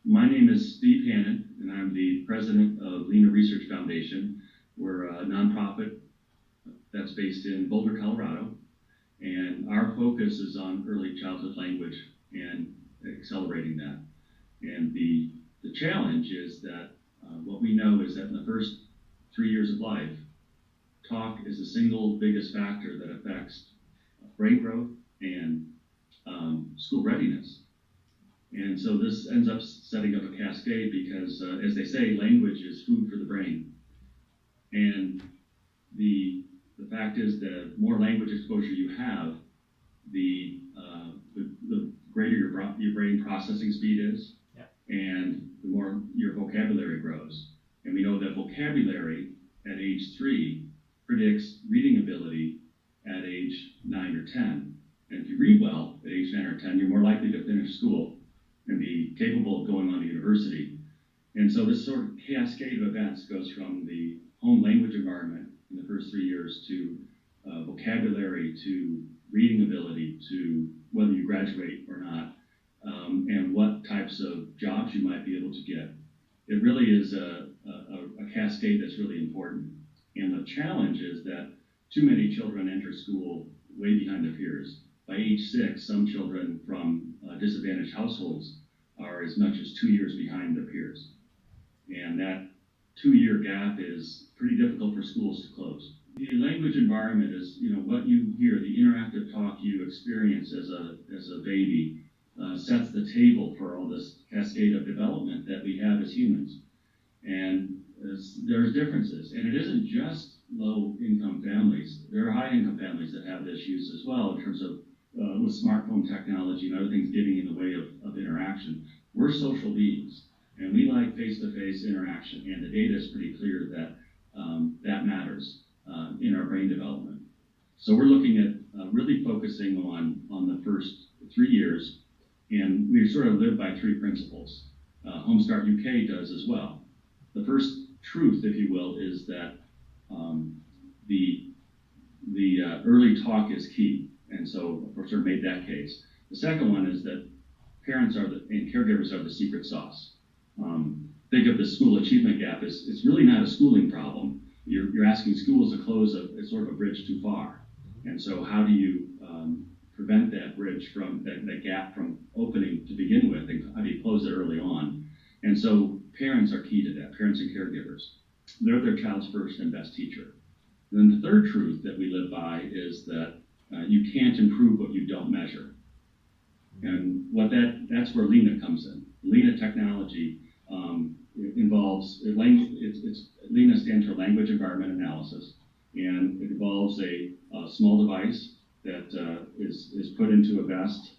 My name is Steve Hannon, and I'm the president of LENA Research Foundation. We're a nonprofit that's based in Boulder, Colorado, and our focus is on early childhood language and accelerating that. And the challenge is that what we know is that in the first 3 years of life, talk is the single biggest factor that affects brain growth and school readiness. And so this ends up setting up a cascade because, as they say, language is food for the brain. And the fact is that the more language exposure you have, the greater your brain processing speed is, and the more your vocabulary grows. And we know that vocabulary at age 3 predicts reading ability at age 9 or 10. And if you read well at age 9 or 10, you're more likely to finish school and be capable of going on to university. And so this sort of cascade of events goes from the home language environment in the first 3 years to vocabulary, to reading ability, to whether you graduate or not, and what types of jobs you might be able to get. It really is a cascade that's really important. And the challenge is that too many children enter school way behind their peers. By age 6, some children from disadvantaged households are as much as 2 years behind their peers. And that 2-year gap is pretty difficult for schools to close. The language environment is, what you hear, the interactive talk you experience as a baby sets the table for all this cascade of development that we have as humans. And there's differences. And it isn't just low-income families. There are high-income families that have issues as well in terms of with smartphone technology and other things getting in the way of interaction. We're social beings, and we like face-to-face interaction, and the data is pretty clear that that matters in our brain development. So we're looking at really focusing on the first 3 years, and we sort of live by 3 principles. Homestart UK does as well. The first truth, if you will, is that the early talk is key. And so we've sort of made that case. The second one is that parents and caregivers are the secret sauce. Think of the school achievement gap as it's really not a schooling problem. You're asking schools to close a sort of a bridge too far. And so how do you prevent that bridge from, that gap from opening to begin with, and how do you close it early on? And so parents are key to that, parents and caregivers. They're their child's first and best teacher. And then the third truth that we live by is that you can't improve what you don't measure. And that's where LENA comes in. LENA technology involves, LENA stands for Language Environment Analysis, and it involves a small device that is put into a vest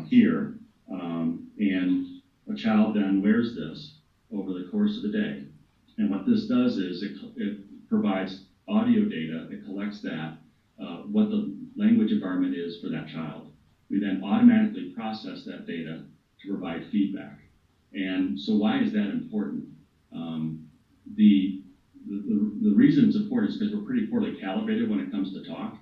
here, and a child then wears this over the course of the day. And what this does is it provides audio data, it collects that, what the language environment is for that child. We then automatically process that data to provide feedback. And so why is that important? The reason it's important is because we're pretty poorly calibrated when it comes to talk.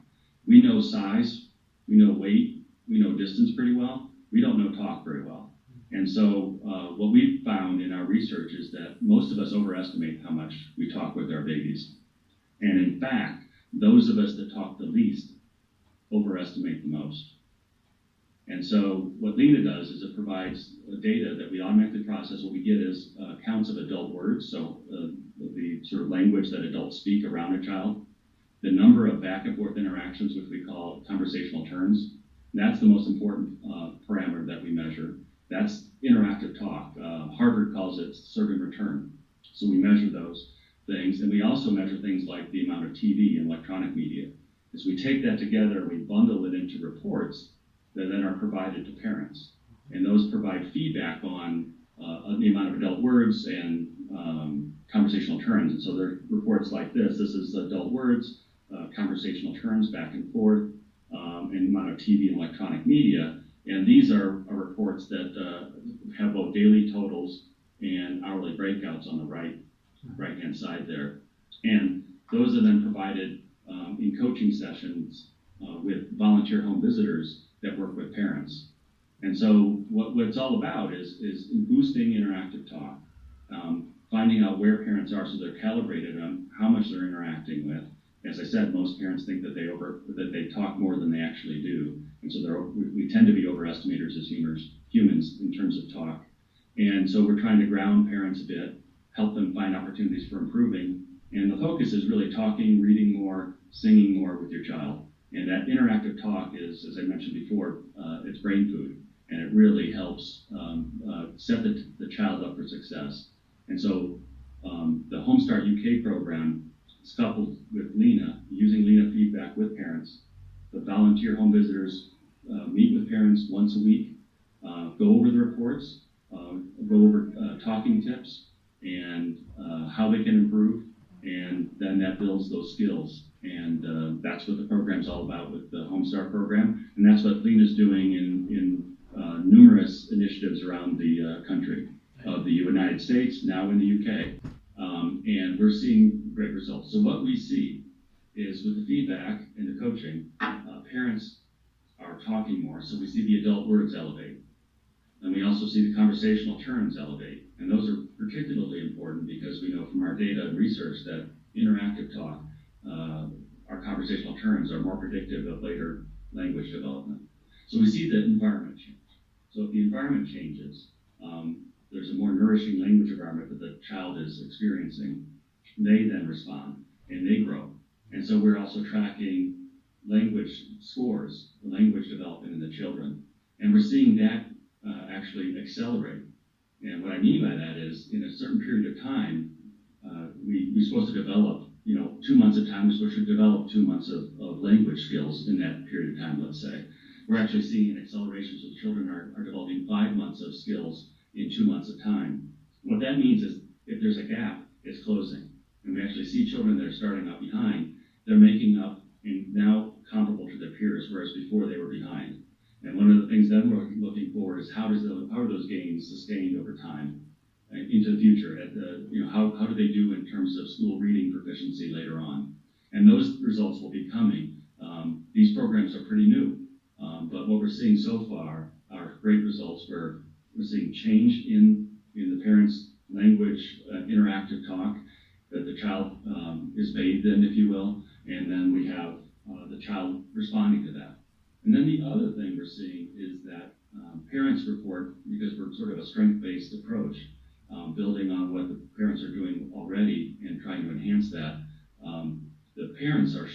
We know size, we know weight, we know distance pretty well. We don't know talk very well. And so what we've found in our research is that most of us overestimate how much we talk with our babies. And in fact, those of us that talk the least overestimate the most. And so what LENA does is it provides data that we automatically process. What we get is counts of adult words, so the sort of language that adults speak around a child, the number of back and forth interactions, which we call conversational turns. That's the most important parameter that we measure. That's interactive talk. Harvard calls it serve and return. So we measure those things, and we also measure things like the amount of TV and electronic media. As we take that together, we bundle it into reports that then are provided to parents, and those provide feedback on the amount of adult words and conversational turns. And so there are reports like this. This is adult words, conversational turns back and forth, and the amount of TV and electronic media. And these are reports that have both daily totals and hourly breakouts on the right-hand side there. And those are then provided in coaching sessions with volunteer home visitors that work with parents. And so what it's all about is boosting interactive talk, finding out where parents are so they're calibrated on how much they're interacting with. As I said, most parents think that they talk more than they actually do. And so we tend to be overestimators as humans in terms of talk. And so we're trying to ground parents a bit, help them find opportunities for improving. And the focus is really talking, reading more, singing more with your child. And that interactive talk is, as I mentioned before, it's brain food. And it really helps set the child up for success. And so the Homestart UK program is coupled with LENA, using LENA feedback with parents. The volunteer home visitors meet with parents once a week, go over the reports, go over talking tips and how they can improve, and then that builds those skills. And that's what the program's all about with the Homestart program, and that's what LENA's doing in numerous initiatives around the country of the United States, now in the UK, and we're seeing great results. So what we see is with the feedback and the coaching, parents are talking more, so we see the adult words elevate. And we also see the conversational turns elevate. And those are particularly important because we know from our data and research that interactive talk, our conversational turns are more predictive of later language development. So we see the environment change. So if the environment changes, there's a more nourishing language environment that the child is experiencing, they then respond and they grow. And so we're also tracking language scores, the language development in the children. And we're seeing that actually accelerate. And what I mean by that is, in a certain period of time, we're supposed to develop, 2 months of time, we're supposed to develop 2 months of language skills in that period of time, let's say. We're actually seeing an acceleration, so the children are developing 5 months of skills in 2 months of time. What that means is, if there's a gap, it's closing. And we actually see children that are starting out behind, they're making up and now comparable to their peers, whereas before they were behind. And one of the things that we're looking for is how are those gains sustained over time into the future? How do they do in terms of school reading proficiency later on? And those results will be coming. These programs are pretty new, but what we're seeing so far are great results where we're seeing change in the parents' language interactive talk, that the child is bathed in, if you will, and then we have the child responding to that. And then the other thing we're seeing is that parents report, because we're sort of a strength-based approach, building on what the parents are doing already and trying to enhance that, the parents are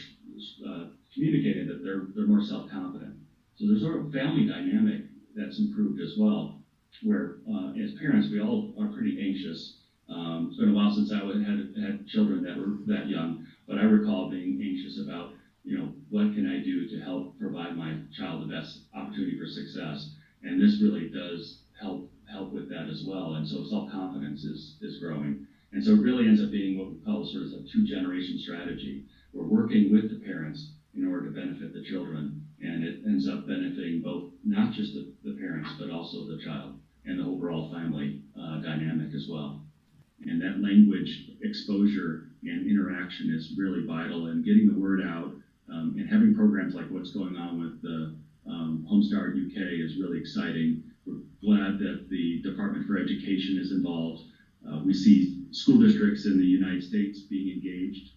communicating that they're more self-confident. So there's sort of a family dynamic that's improved as well, where as parents, we all are pretty anxious. It's been a while since I had children that were that young, but I recall being anxious about, what can I do to help provide my child the best opportunity for success? And this really does help with that as well. And so self-confidence is growing. And so it really ends up being what we call sort of a two-generation strategy. We're working with the parents in order to benefit the children, and it ends up benefiting both, not just the parents, but also the child and the overall family dynamic as well. And that language exposure and interaction is really vital, and getting the word out and having programs like what's going on with the Homestart UK is really exciting. We're glad that the Department for Education is involved. We see school districts in the United States being engaged,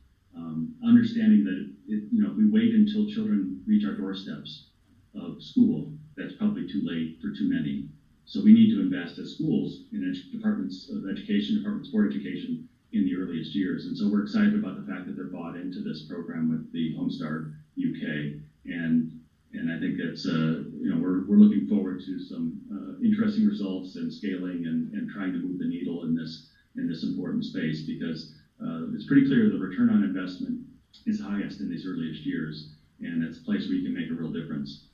understanding that if we wait until children reach our doorsteps of school, that's probably too late for too many. So we need to invest as schools in departments of education, departments for education in the earliest years. And so we're excited about the fact that they're bought into this program with the Homestart UK. And I think it's, we're looking forward to some interesting results and scaling and trying to move the needle in this important space, because it's pretty clear the return on investment is highest in these earliest years, and it's a place where you can make a real difference.